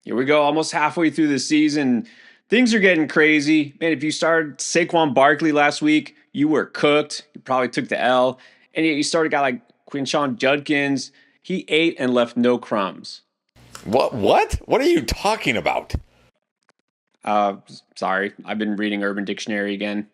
Here we go, almost halfway through the season. Things are getting crazy. Man, if you started Saquon Barkley last week, you were cooked. You probably took the L. And yet you started a guy like Quinshawn Judkins. He ate and left no crumbs. What are you talking about? Uh, Sorry, I've been reading Urban Dictionary again.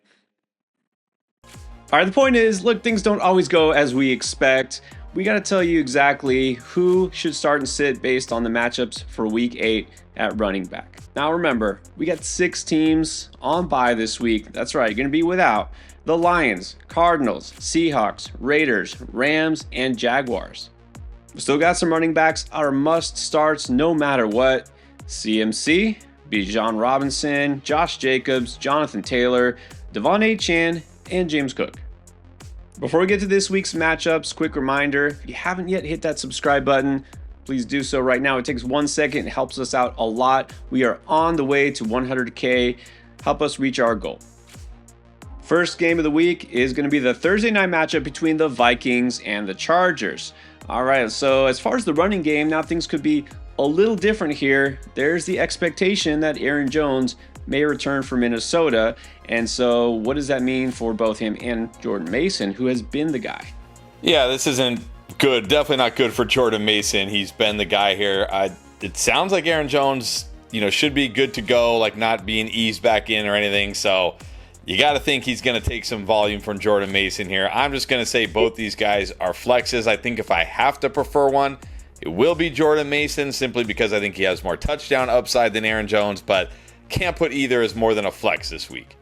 All right, the point is, look, things don't always go as we expect. We got to tell you exactly who should start and sit based on the matchups for week 8 at running back. Now remember, we got 6 teams on bye this week. That's right, you're going to be without the Lions, Cardinals, Seahawks, Raiders, Rams, and Jaguars. We still got some running backs, our must starts no matter what. CMC, Bijan Robinson, Josh Jacobs, Jonathan Taylor, Devon Achane, and James Cook. Before we get to this week's matchups, quick reminder, if you haven't yet hit that subscribe button, please do so right now. It takes 1 second, it helps us out a lot. We are on the way to 100K. Help us reach our goal. First game of the week is going to be the Thursday night matchup between the Vikings and the Chargers. All right, so as far as the running game, now things could be a little different here. There's the expectation that Aaron Jones may return for Minnesota. And so what does that mean for both him and Jordan Mason, who has been the guy? Yeah, this isn't good. Definitely not good for Jordan Mason. He's been the guy here. It sounds like Aaron Jones, should be good to go, like not being eased back in or anything. So you got to think he's going to take some volume from Jordan Mason here. I'm just going to say both these guys are flexes. I think if I have to prefer one, it will be Jordan Mason, simply because I think he has more touchdown upside than Aaron Jones, but can't put either as more than a flex this week.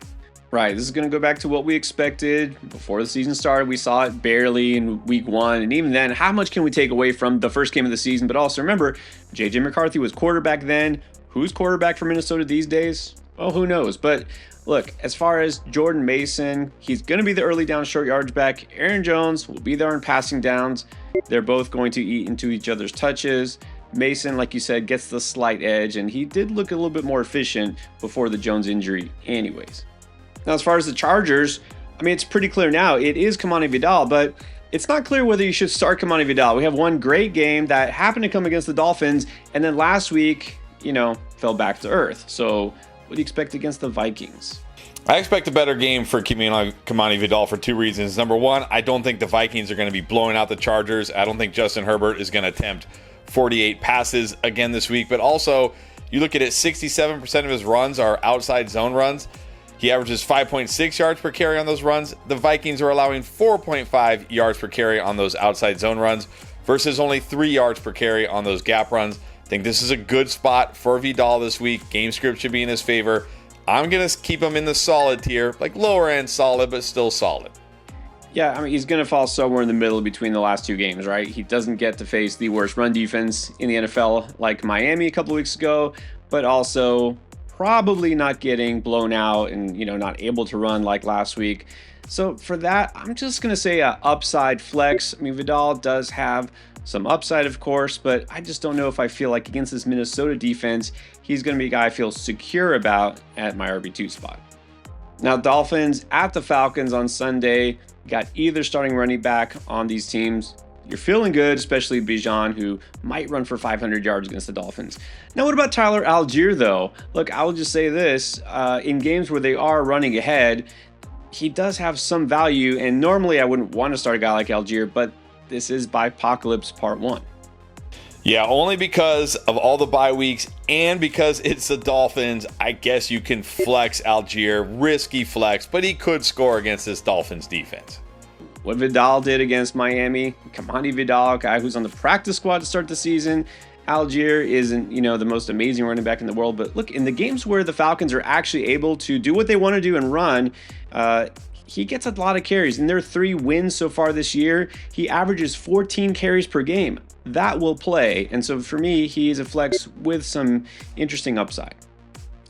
Right, this is going to go back to what we expected before the season started. We saw it barely in week 1, and even then, how much can we take away from the first game of the season? But also remember, J.J. McCarthy was quarterback then. Who's quarterback for Minnesota these days? Well, who knows? But look, as far as Jordan Mason, he's going to be the early down short yardage back. Aaron Jones will be there in passing downs. They're both going to eat into each other's touches. Mason, like you said, gets the slight edge, and he did look a little bit more efficient before the Jones injury anyways. Now, as far as the Chargers, it's pretty clear now. It is Kamani Vidal, but it's not clear whether you should start Kamani Vidal. We have one great game that happened to come against the Dolphins, and then last week, fell back to earth. So what do you expect against the Vikings? I expect a better game for Kamani Vidal for 2 reasons. Number one, I don't think the Vikings are going to be blowing out the Chargers. I don't think Justin Herbert is going to attempt 48 passes again this week. But also, you look at it, 67% of his runs are outside zone runs. He averages 5.6 yards per carry on those runs. The Vikings are allowing 4.5 yards per carry on those outside zone runs versus only 3 yards per carry on those gap runs. I think this is a good spot for Vidal this week. Game script should be in his favor. I'm going to keep him in the solid tier, like lower end solid, but still solid. Yeah, he's going to fall somewhere in the middle between the last 2 games, right? He doesn't get to face the worst run defense in the NFL like Miami a couple of weeks ago, but also probably not getting blown out and, not able to run like last week. So for that, I'm just going to say a upside flex. Vidal does have some upside, of course, but I just don't know if I feel like against this Minnesota defense, he's going to be a guy I feel secure about at my RB2 spot. Now, Dolphins at the Falcons on Sunday. Got either starting running back on these teams. You're feeling good, especially Bijan, who might run for 500 yards against the Dolphins. Now, what about Tyler Algier, though? Look, I will just say this. In games where they are running ahead, he does have some value, and normally I wouldn't want to start a guy like Algier, but this is Bipocalypse Part 1. Yeah, only because of all the bye weeks and because it's the Dolphins, I guess you can flex Algier, risky flex, but he could score against this Dolphins defense. What Vidal did against Miami, Kamani Vidal, a guy who's on the practice squad to start the season. Algier isn't, the most amazing running back in the world, but look, in the games where the Falcons are actually able to do what they want to do and run, he gets a lot of carries. In their 3 wins so far this year, he averages 14 carries per game. That will play. And so for me, he is a flex with some interesting upside.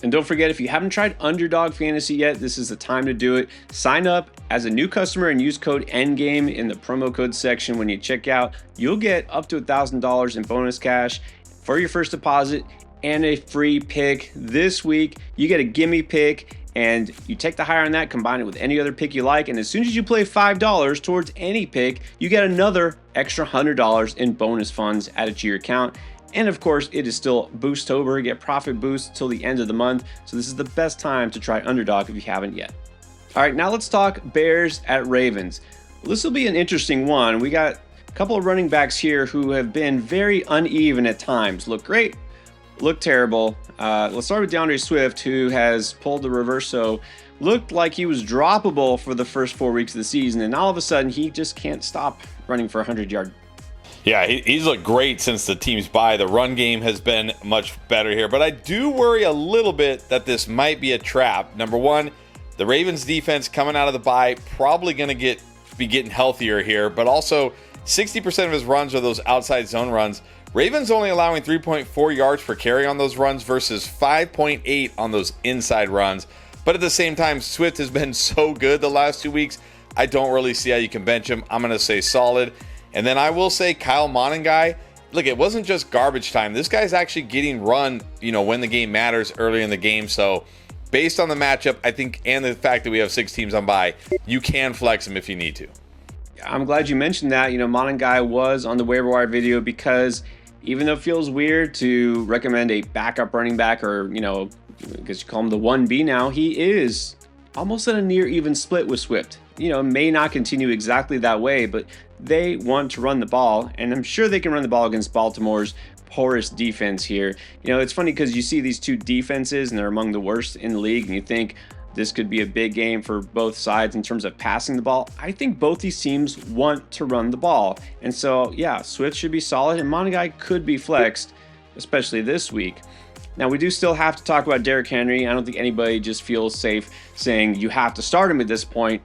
And don't forget, if you haven't tried Underdog Fantasy yet, this is the time to do it. Sign up as a new customer and use code ENDGAME in the promo code section when you check out. You'll get up to $1,000 in bonus cash for your first deposit and a free pick. This week, you get a gimme pick, and you take the higher on that, combine it with any other pick you like, and as soon as you play $5 towards any pick, you get another extra $100 in bonus funds added to your account. And of course, it is still Boostober. Get profit boost till the end of the month. So this is the best time to try underdog if you haven't yet. All right, now let's talk Bears at Ravens. Well, this will be an interesting one. We got a couple of running backs here who have been very uneven at times. Look great, look terrible. Let's start with DeAndre Swift, who has pulled the reverso. Looked like he was droppable for the first 4 weeks of the season, and all of a sudden he just can't stop running for 100-yard. Yeah, he's looked great since the team's bye. The run game has been much better here, but I do worry a little bit that this might be a trap. Number one, the Ravens defense coming out of the bye probably going to be getting healthier here, but also 60% of his runs are those outside zone runs. Ravens only allowing 3.4 yards per carry on those runs versus 5.8 on those inside runs. But at the same time, Swift has been so good the last 2 weeks, I don't really see how you can bench him. I'm going to say solid. And then I will say Kyle Monangai, look, it wasn't just garbage time. This guy's actually getting run, when the game matters early in the game. So based on the matchup, I think, and the fact that we have 6 teams on bye, you can flex him if you need to. I'm glad you mentioned that. Monangai was on the waiver wire video because even though it feels weird to recommend a backup running back or, because you call him the 1B now, he is almost at a near even split with Swift. May not continue exactly that way, but they want to run the ball, and I'm sure they can run the ball against Baltimore's porous defense here. It's funny because you see these two defenses, and they're among the worst in the league, and you think this could be a big game for both sides in terms of passing the ball. I think both these teams want to run the ball, and so, yeah, Swift should be solid, and Monangai could be flexed, especially this week. Now, we do still have to talk about Derrick Henry. I don't think anybody just feels safe saying you have to start him at this point,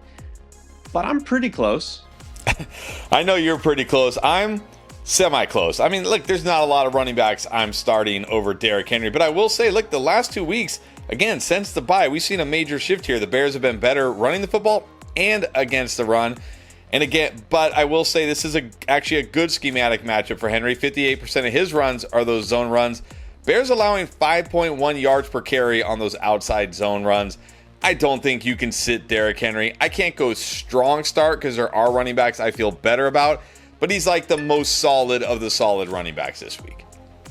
but I'm pretty close. I know you're pretty close. I'm semi-close. I mean, look, there's not a lot of running backs I'm starting over Derrick Henry, but I will say, look, the last 2 weeks, again, since the bye, we've seen a major shift here. The Bears have been better running the football and against the run. And again, but I will say this is actually a good schematic matchup for Henry. 58% of his runs are those zone runs. Bears allowing 5.1 yards per carry on those outside zone runs. I don't think you can sit Derrick Henry. I can't go strong start because there are running backs I feel better about, but he's like the most solid of the solid running backs this week.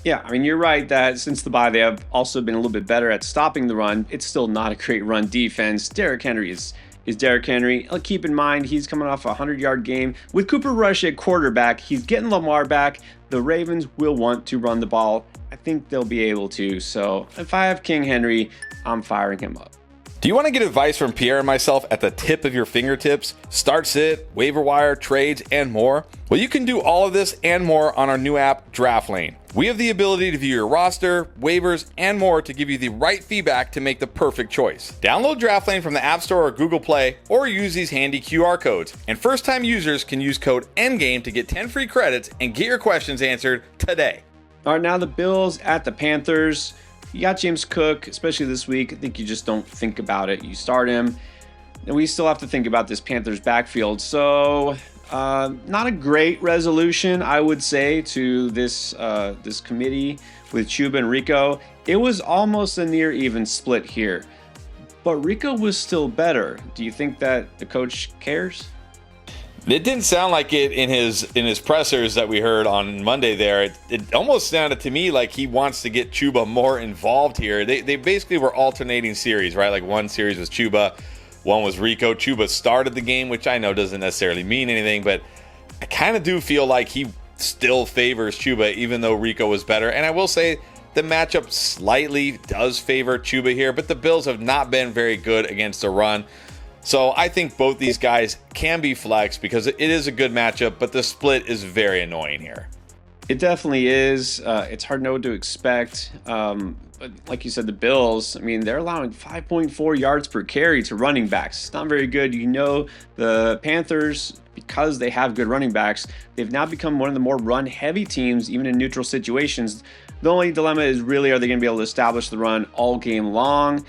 Yeah, I mean, you're right that since the bye, they have also been a little bit better at stopping the run. It's still not a great run defense. Derrick Henry is Derrick Henry. Keep in mind, he's coming off a 100-yard game. With Cooper Rush at quarterback, he's getting Lamar back. The Ravens will want to run the ball. I think they'll be able to. So if I have King Henry, I'm firing him up. Do you want to get advice from Pierre and myself at the tip of your fingertips? Start, sit, waiver wire, trades, and more? Well, you can do all of this and more on our new app, Draft Lane. We have the ability to view your roster, waivers, and more to give you the right feedback to make the perfect choice. Download Draft Lane from the App Store or Google Play, or use these handy QR codes. And first-time users can use code ENDGAME to get 10 free credits and get your questions answered today. All right, now the Bills at the Panthers. You got James Cook, especially this week. I think you just don't think about it. You start him. And we still have to think about this Panthers backfield. So not a great resolution, I would say, to this committee with Chuba and Rico. It was almost a near even split here. But Rico was still better. Do you think that the coach cares? It didn't sound like it in his pressers that we heard on Monday there. It almost sounded to me like he wants to get Chuba more involved here. They basically were alternating series, right? Like one series was Chuba, one was Rico. Chuba started the game, which I know doesn't necessarily mean anything, but I kind of do feel like he still favors Chuba, even though Rico was better. And I will say the matchup slightly does favor Chuba here, but the Bills have not been very good against the run. So I think both these guys can be flexed because it is a good matchup, but the split is very annoying here. It definitely is. It's hard to know what to expect. But like you said, the Bills, I mean, they're allowing 5.4 yards per carry to running backs. It's not very good. The Panthers, because they have good running backs, they've now become one of the more run-heavy teams, even in neutral situations. The only dilemma is really, are they going to be able to establish the run all game long?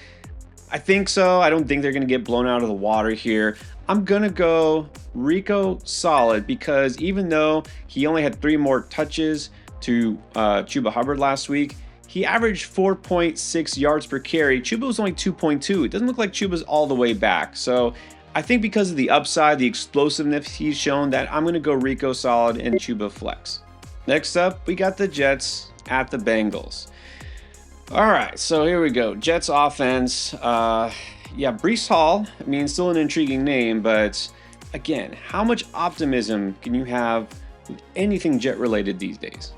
I think so. I don't think they're going to get blown out of the water here. I'm going to go Rico solid because even though he only had 3 more touches to Chuba Hubbard last week, he averaged 4.6 yards per carry. Chuba was only 2.2. It doesn't look like Chuba's all the way back. So I think because of the upside, the explosiveness he's shown, that I'm going to go Rico solid and Chuba flex. Next up, we got the Jets at the Bengals. All right, so here we go. Jets offense. Breece Hall, still an intriguing name, but again, how much optimism can you have with anything Jet related these days?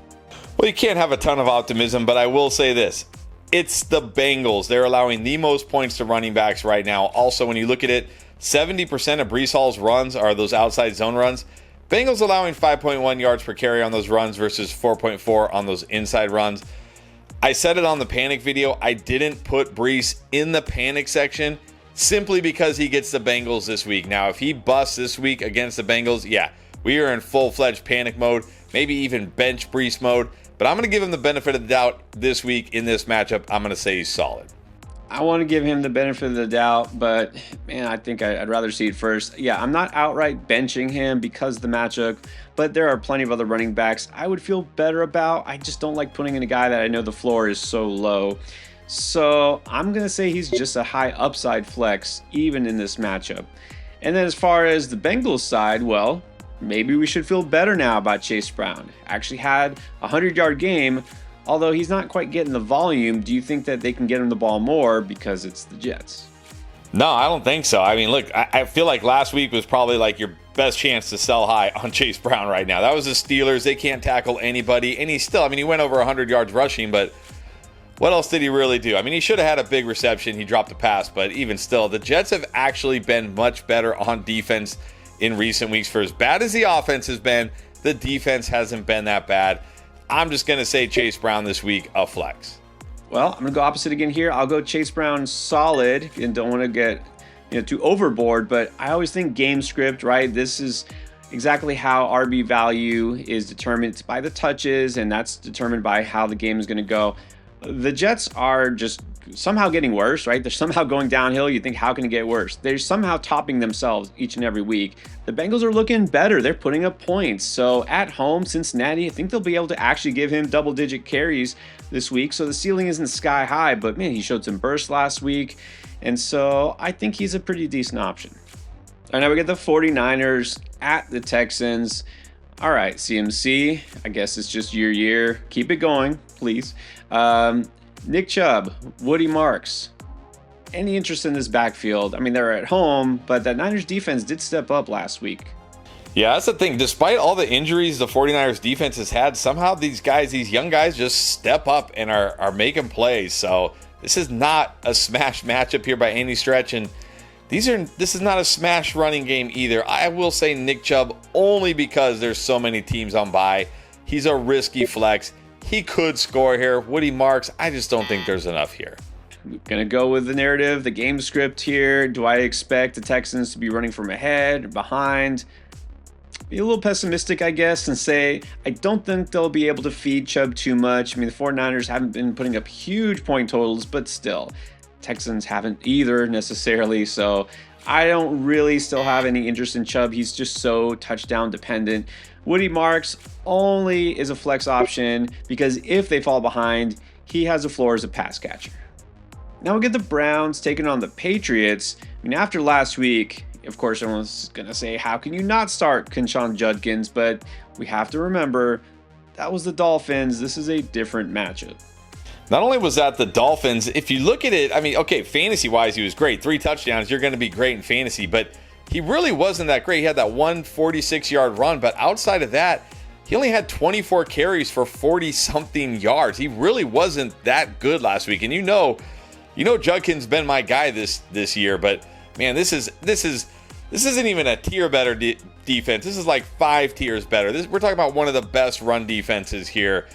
Well, you can't have a ton of optimism, but I will say this. It's the Bengals. They're allowing the most points to running backs right now. Also, when you look at it, 70% of Breece Hall's runs are those outside zone runs. Bengals allowing 5.1 yards per carry on those runs versus 4.4 on those inside runs. I said it on the panic video. I didn't put Breece in the panic section simply because he gets the Bengals this week. Now, if he busts this week against the Bengals, we are in full-fledged panic mode, maybe even bench Breece mode. But I'm going to give him the benefit of the doubt this week in this matchup. I'm going to say he's solid. I want to give him the benefit of the doubt, but man, I think I'd rather see it first. I'm not outright benching him because of the matchup, but there are plenty of other running backs I would feel better about. I just don't like putting in a guy that I know the floor is so low. So I'm going to say he's just a high upside flex, even in this matchup. And then as far as the Bengals side, well, maybe we should feel better now about Chase Brown. Actually had a 100-yard game. Although he's not quite getting the volume, do you think that they can get him the ball more because it's the Jets? No, I don't think so. Look, I feel like last week was probably like your best chance to sell high on Chase Brown right now. That was the Steelers. They can't tackle anybody. And he still, he went over 100 yards rushing, but what else did he really do? He should have had a big reception. He dropped a pass, but even still, the Jets have actually been much better on defense in recent weeks. For as bad as the offense has been, the defense hasn't been that bad. I'm just going to say Chase Brown this week, a flex. Well, I'm going to go opposite again here. I'll go Chase Brown solid and don't want to get too overboard, but I always think game script, right? This is exactly how RB value is determined. It's by the touches, and that's determined by how the game is going to go. The Jets are just somehow getting worse, right? They're somehow going downhill. You think, how can it get worse? They're somehow topping themselves each and every week. The Bengals are looking better. They're putting up points. So at home, Cincinnati, I think they'll be able to actually give him double-digit carries this week. So the ceiling isn't sky high, but man, he showed some burst last week. And so I think he's a pretty decent option. All right, now we get the 49ers at the Texans. All right, CMC, I guess it's just your year. Keep it going, please. Nick Chubb, Woody Marks. Any interest in this backfield? They're at home, but that Niners defense did step up last week. Yeah, that's the thing. Despite all the injuries the 49ers defense has had, somehow these young guys just step up and are making plays. So this is not a smash matchup here by any stretch. And this is not a smash running game either. I will say Nick Chubb only because there's so many teams on bye. He's a risky flex. He could score here. Woody Marks, I just don't think there's enough here. I'm going to go with the narrative, the game script here. Do I expect the Texans to be running from ahead or behind? Be a little pessimistic, I guess, and say I don't think they'll be able to feed Chubb too much. The 49ers haven't been putting up huge point totals, but still, Texans haven't either necessarily. So I don't really still have any interest in Chubb. He's just so touchdown dependent. Woody Marks only is a flex option because if they fall behind, he has a floor as a pass catcher. Now we get the Browns taking on the Patriots. After last week, of course, everyone's going to say, how can you not start Quinshon Judkins? But we have to remember, that was the Dolphins. This is a different matchup. Not only was that the Dolphins, if you look at it, fantasy-wise, he was great. 3 touchdowns, you're going to be great in fantasy. But he really wasn't that great. He had that 146-yard run. But outside of that, he only had 24 carries for 40-something yards. He really wasn't that good last week. And you know Judkins been my guy this year. But, man, this isn't even a tier better defense. This is like 5 tiers better. We're talking about one of the best run defenses here.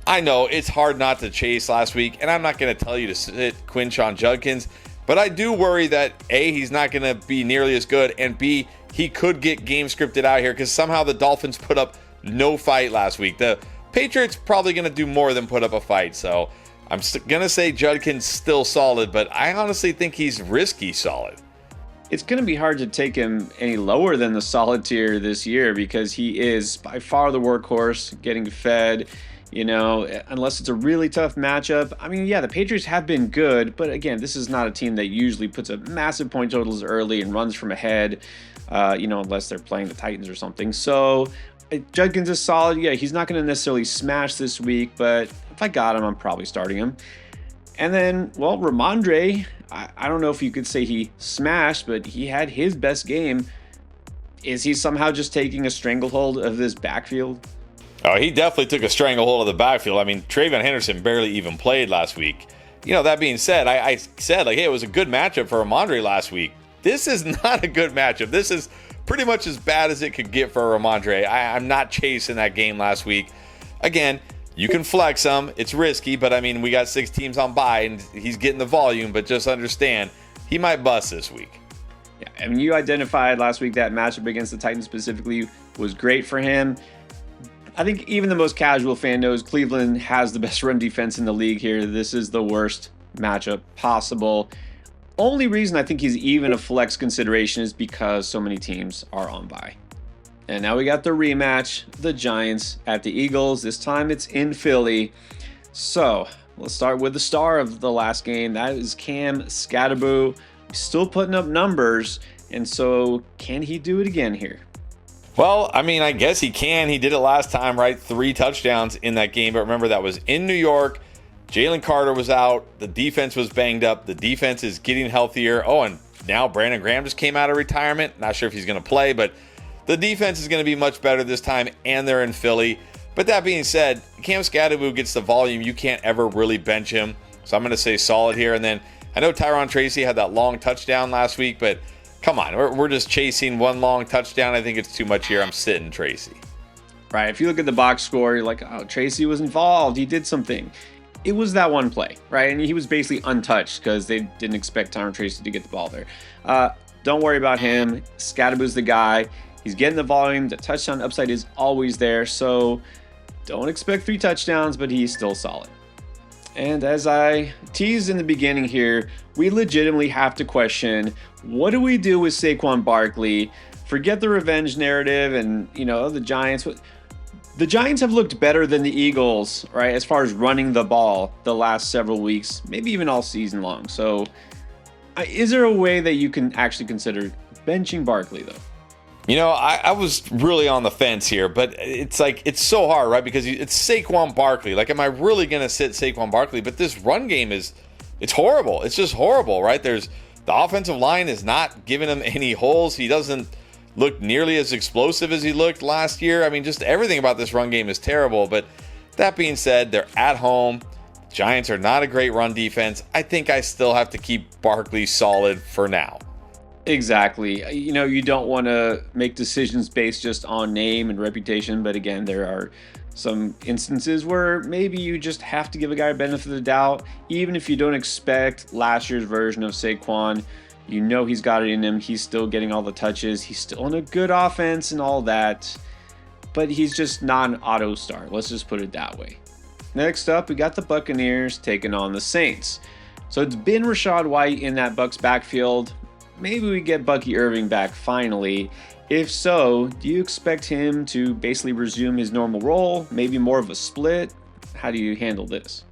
I know it's hard not to chase last week, and I'm not going to tell you to sit Quinshon Judkins, but I do worry that A, he's not going to be nearly as good, and B, he could get game scripted out here because somehow the Dolphins put up no fight last week. The Patriots probably going to do more than put up a fight, so I'm going to say Judkins still solid, but I honestly think he's risky solid. It's going to be hard to take him any lower than the solid tier this year because he is by far the workhorse, getting fed. Unless it's a really tough matchup. The Patriots have been good, but again, this is not a team that usually puts up massive point totals early and runs from ahead, unless they're playing the Titans or something. So Judkins is solid. Yeah, he's not going to necessarily smash this week, but if I got him, I'm probably starting him. And then, well, Ramondre, I don't know if you could say he smashed, but he had his best game. Is he somehow just taking a stranglehold of this backfield? Oh, he definitely took a stranglehold of the backfield. I mean, Travion Henderson barely even played last week. That being said, I said, hey, it was a good matchup for Ramondre last week. This is not a good matchup. This is pretty much as bad as it could get for Ramondre. I'm not chasing that game last week. Again, you can flex him. It's risky, but I mean, we got 6 teams on bye, and he's getting the volume, but just understand, he might bust this week. Yeah, I mean, you identified last week that matchup against the Titans specifically was great for him. I think even the most casual fan knows Cleveland has the best run defense in the league here. This is the worst matchup possible. Only reason I think he's even a flex consideration is because so many teams are on bye. And now we got the rematch, the Giants at the Eagles. This time it's in Philly. So let's start with the star of the last game. That is Cam Skattebo. Still putting up numbers. And so can he do it again here? Well, I mean, I guess he can. He did it last time, right? 3 touchdowns in that game. But remember, that was in New York. Jalen Carter was out. The defense was banged up. The defense is getting healthier. Oh, and now Brandon Graham just came out of retirement. Not sure if he's going to play, but the defense is going to be much better this time, and they're in Philly. But that being said, Cam Skattebo gets the volume. You can't ever really bench him. So I'm going to say solid here. And then I know Tyron Tracy had that long touchdown last week, but come on. We're just chasing one long touchdown. I think it's too much here. I'm sitting Tracy. Right. If you look at the box score, you're like, oh, Tracy was involved. He did something. It was that one play, right? And he was basically untouched because they didn't expect Tyron Tracy to get the ball there. Don't worry about him. Skattebo's the guy. He's getting the volume. The touchdown upside is always there. So don't expect 3 touchdowns, but he's still solid. And as I teased in the beginning here, we legitimately have to question, what do we do with Saquon Barkley? Forget the revenge narrative and, the Giants. The Giants have looked better than the Eagles, right, as far as running the ball the last several weeks, maybe even all season long. So is there a way that you can actually consider benching Barkley, though? I was really on the fence here, but it's so hard, right? Because it's Saquon Barkley. Like, am I really going to sit Saquon Barkley? But this run game it's horrible. It's just horrible, right? The offensive line is not giving him any holes. He doesn't look nearly as explosive as he looked last year. I mean, just everything about this run game is terrible. But that being said, they're at home. Giants are not a great run defense. I think I still have to keep Barkley solid for now. Exactly. You don't want to make decisions based just on name and reputation, but again, there are some instances where maybe you just have to give a guy a benefit of the doubt, even if you don't expect last year's version of Saquon. He's got it in him. He's still getting all the touches. He's still in a good offense and all that, but he's just not an auto start. Let's just put it that way. Next up, we got the Buccaneers taking on the Saints. So it's been Rachaad White in that Bucs backfield. Maybe we get Bucky Irving back finally. If so, do you expect him to basically resume his normal role? Maybe more of a split? How do you handle this?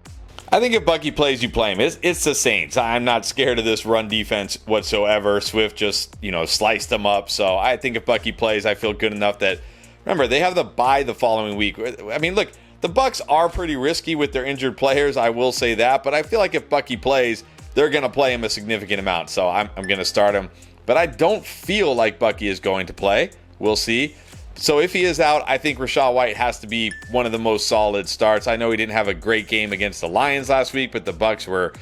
I think if Bucky plays, you play him. It's the Saints. I'm not scared of this run defense whatsoever. Swift just, sliced them up. So I think if Bucky plays, I feel good enough that, remember, they have the bye the following week. I mean, look, the Bucs are pretty risky with their injured players. I will say that. But I feel like if Bucky plays, they're going to play him a significant amount. So I'm going to start him. But I don't feel like Bucky is going to play. We'll see. So if he is out, I think Rachaad White has to be one of the most solid starts. I know he didn't have a great game against the Lions last week, but the Bucs were,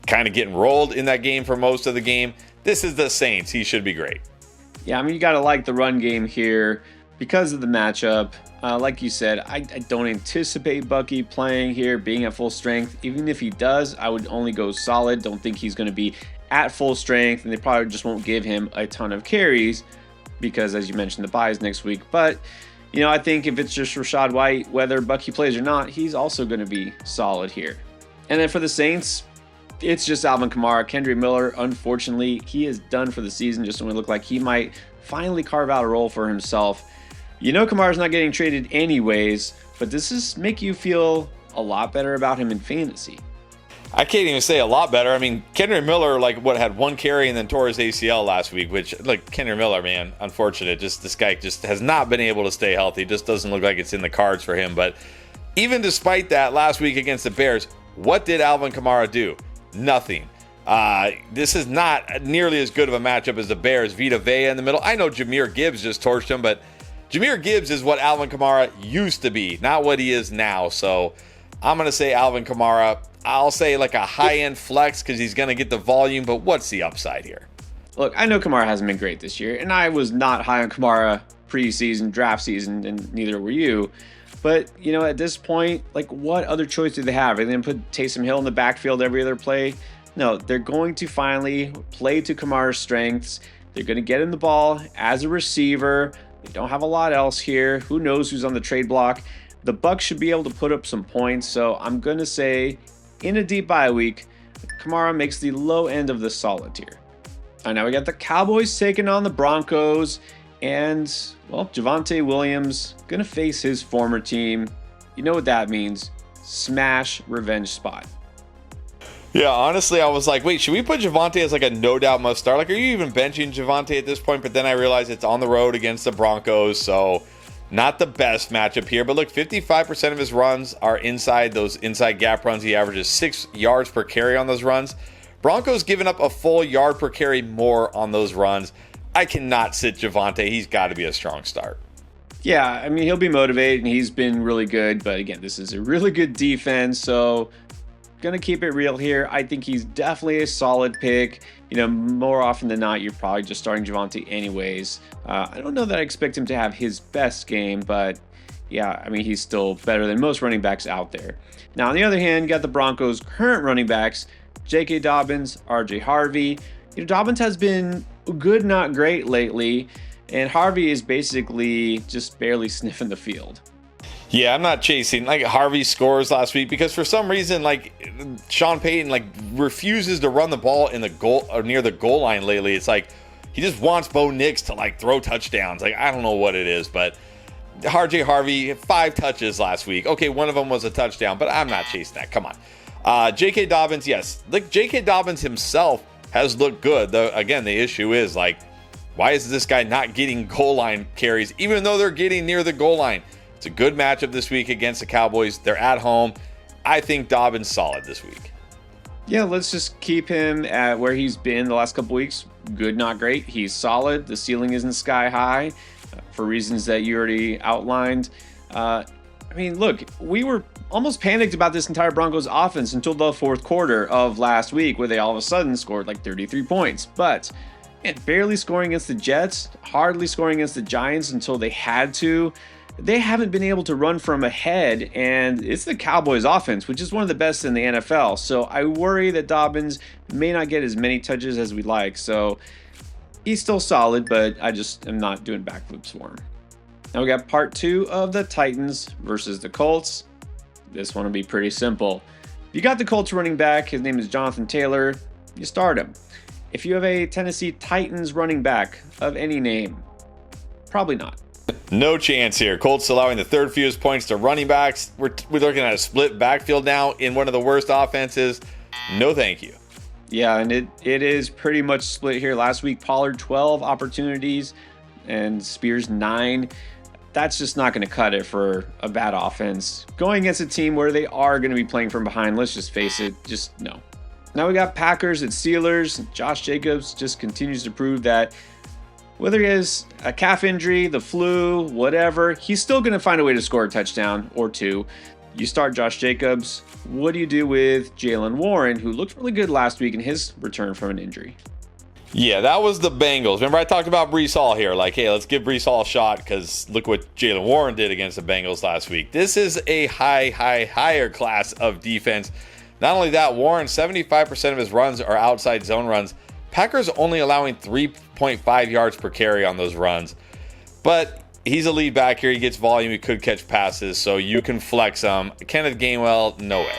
kind of getting rolled in that game for most of the game. This is the Saints. He should be great. Yeah, I mean, you got to like the run game here because of the matchup. Like you said, I don't anticipate Bucky playing here, being at full strength. Even if he does, I would only go solid. Don't think he's going to be at full strength, and they probably just won't give him a ton of carries because, as you mentioned, the bye is next week. But, I think if it's just Rachaad White, whether Bucky plays or not, he's also going to be solid here. And then for the Saints, it's just Alvin Kamara. Kendre Miller, unfortunately, he is done for the season. Just when it looked like he might finally carve out a role for himself. Kamara's not getting traded anyways, but does this make you feel a lot better about him in fantasy? I can't even say a lot better. I mean, Kendry Miller, had one carry and then tore his ACL last week, which, Kendry Miller, man, unfortunate. This guy just has not been able to stay healthy. Just doesn't look like it's in the cards for him. But even despite that, last week against the Bears, what did Alvin Kamara do? Nothing. This is not nearly as good of a matchup as the Bears. Vita Vea in the middle. I know Jahmyr Gibbs just torched him, but Jahmyr Gibbs is what Alvin Kamara used to be, not what he is now. So I'm going to say Alvin Kamara. I'll say like a high-end flex because he's going to get the volume, but what's the upside here? Look, I know Kamara hasn't been great this year, and I was not high on Kamara preseason, draft season, and neither were you. But, at this point, what other choice do they have? Are they going to put Taysom Hill in the backfield every other play? No, they're going to finally play to Kamara's strengths. They're going to get him the ball as a receiver. They don't have a lot else here. Who knows who's on the trade block? The Bucs should be able to put up some points, so I'm going to say in a deep bye week, Kamara makes the low end of the solid tier. And now we got the Cowboys taking on the Broncos, and, Javonte Williams going to face his former team. You know what that means. Smash revenge spot. Yeah, honestly, I was like, wait, should we put Javonte as a no-doubt must-start? Are you even benching Javonte at this point? But then I realized it's on the road against the Broncos, so not the best matchup here. But look, 55% of his runs are inside those inside gap runs. He averages 6 yards per carry on those runs. Broncos giving up a full yard per carry more on those runs. I cannot sit Javonte. He's got to be a strong start. Yeah, I mean, he'll be motivated, and he's been really good. But again, this is a really good defense, so gonna keep it real here. I think he's definitely a solid pick. More often than not, you're probably just starting Javonte anyways. I don't know that I expect him to have his best game, but yeah, I mean, he's still better than most running backs out there. Now, on the other hand, you got the Broncos' current running backs, J.K. Dobbins, R.J. Harvey. Dobbins has been good, not great lately, and Harvey is basically just barely sniffing the field. Yeah, I'm not chasing Harvey scores last week because for some reason Sean Payton refuses to run the ball in the goal or near the goal line lately. It's he just wants Bo Nix to throw touchdowns. I don't know what it is, but RJ Harvey 5 touches last week. Okay, one of them was a touchdown, but I'm not chasing that. Come on. J.K. Dobbins, yes. J.K. Dobbins himself has looked good. Again, the issue is why is this guy not getting goal line carries even though they're getting near the goal line? It's a good matchup this week against the Cowboys. They're at home. I think Dobbins solid this week. Yeah, let's just keep him at where he's been the last couple weeks. Good, not great. He's solid. The ceiling isn't sky high for reasons that you already outlined. Look, we were almost panicked about this entire Broncos offense until the fourth quarter of last week where they all of a sudden scored 33 points. But barely scoring against the Jets, hardly scoring against the Giants until they had to. They haven't been able to run from ahead, and it's the Cowboys offense, which is one of the best in the NFL. So I worry that Dobbins may not get as many touches as we'd like. So he's still solid, but I just am not doing backflips for him. Now we got part 2 of the Titans versus the Colts. This one will be pretty simple. If you got the Colts running back, his name is Jonathan Taylor, you start him. If you have a Tennessee Titans running back of any name, probably not. No chance here. Colts allowing the third fewest points to running backs. We're looking at a split backfield now in one of the worst offenses. No thank you. Yeah, and it is pretty much split here. Last week, Pollard 12 opportunities and Spears 9. That's just not going to cut it for a bad offense. Going against a team where they are going to be playing from behind, let's just face it, just no. Now we got Packers at Steelers. Josh Jacobs just continues to prove that whether he has a calf injury, the flu, whatever, he's still going to find a way to score a touchdown or two. You start Josh Jacobs. What do you do with Jaylen Warren, who looked really good last week in his return from an injury? Yeah, that was the Bengals. Remember I talked about Breece Hall here. Hey, let's give Breece Hall a shot because look what Jaylen Warren did against the Bengals last week. This is a higher class of defense. Not only that, Warren, 75% of his runs are outside zone runs. Packers only allowing 3.5 yards per carry on those runs. But he's a lead back here. He gets volume. He could catch passes, so you can flex him. Kenneth Gainwell, no way.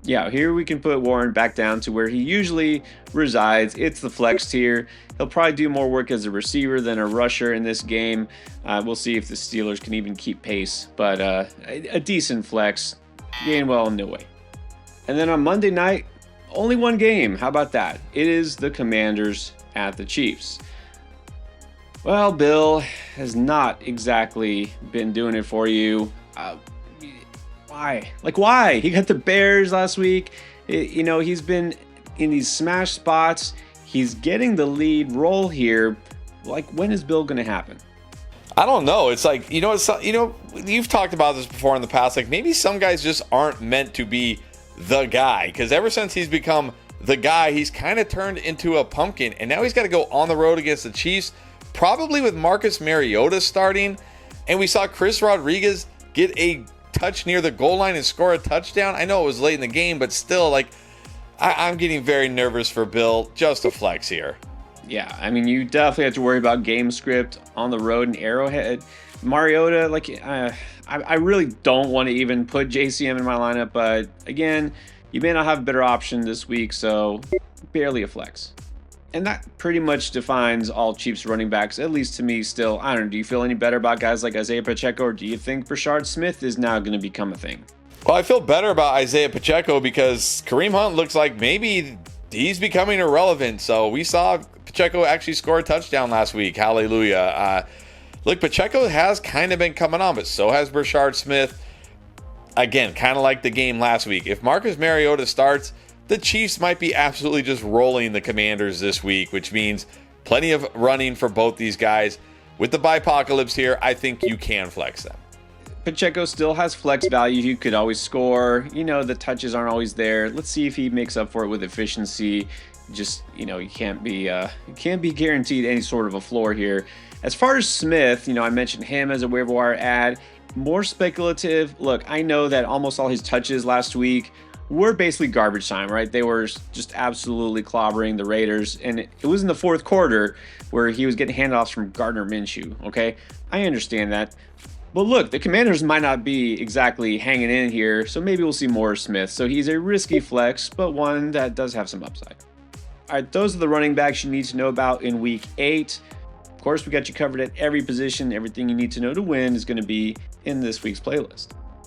Yeah, here we can put Warren back down to where he usually resides. It's the flex tier. He'll probably do more work as a receiver than a rusher in this game. We'll see if the Steelers can even keep pace. But a decent flex. Gainwell, no way. And then on Monday night, only one game. How about that? It is the Commanders at the Chiefs. Well, Bill has not exactly been doing it for you. Why? Like, why? He got the Bears last week. He's been in these smash spots. He's getting the lead role here. Like, when is Bill going to happen? I don't know. It's like, you've talked about this before in the past. Like, maybe some guys just aren't meant to be the guy. Because ever since he's become the guy, he's kind of turned into a pumpkin. And now he's got to go on the road against the Chiefs, probably with Marcus Mariota starting. And we saw Chris Rodriguez get a touch near the goal line and score a touchdown. I know it was late in the game, but still, like, I'm getting very nervous for Bill. Just a flex here. Yeah, I mean, you definitely have to worry about game script on the road in Arrowhead. Mariota, I really don't want to even put JCM in my lineup, but again, you may not have a better option this week, so barely a flex. And that pretty much defines all Chiefs running backs, at least to me still. I don't know, do you feel any better about guys like Isaiah Pacheco, or do you think Brashard Smith is now going to become a thing? Well, I feel better about Isaiah Pacheco because Kareem Hunt looks like maybe he's becoming irrelevant. So we saw Pacheco actually score a touchdown last week. Hallelujah. Look, Pacheco has kind of been coming on, but so has Brashard Smith. Again, kind of like the game last week. If Marcus Mariota starts, the Chiefs might be absolutely just rolling the Commanders this week, which means plenty of running for both these guys. With the bipocalypse here, I think you can flex them. Pacheco still has flex value. He could always score. The touches aren't always there. Let's see if he makes up for it with efficiency. Just, you can't be guaranteed any sort of a floor here. As far as Smith, I mentioned him as a waiver wire ad. More speculative. Look, I know that almost all his touches last week were basically garbage time, right? They were just absolutely clobbering the Raiders. And it was in the fourth quarter where he was getting handoffs from Gardner Minshew, okay? I understand that. But look, the Commanders might not be exactly hanging in here, so maybe we'll see more Smith. So he's a risky flex, but one that does have some upside. All right, those are the running backs you need to know about in Week 8. Of course, we got you covered at every position. Everything you need to know to win is going to be in this week's playlist.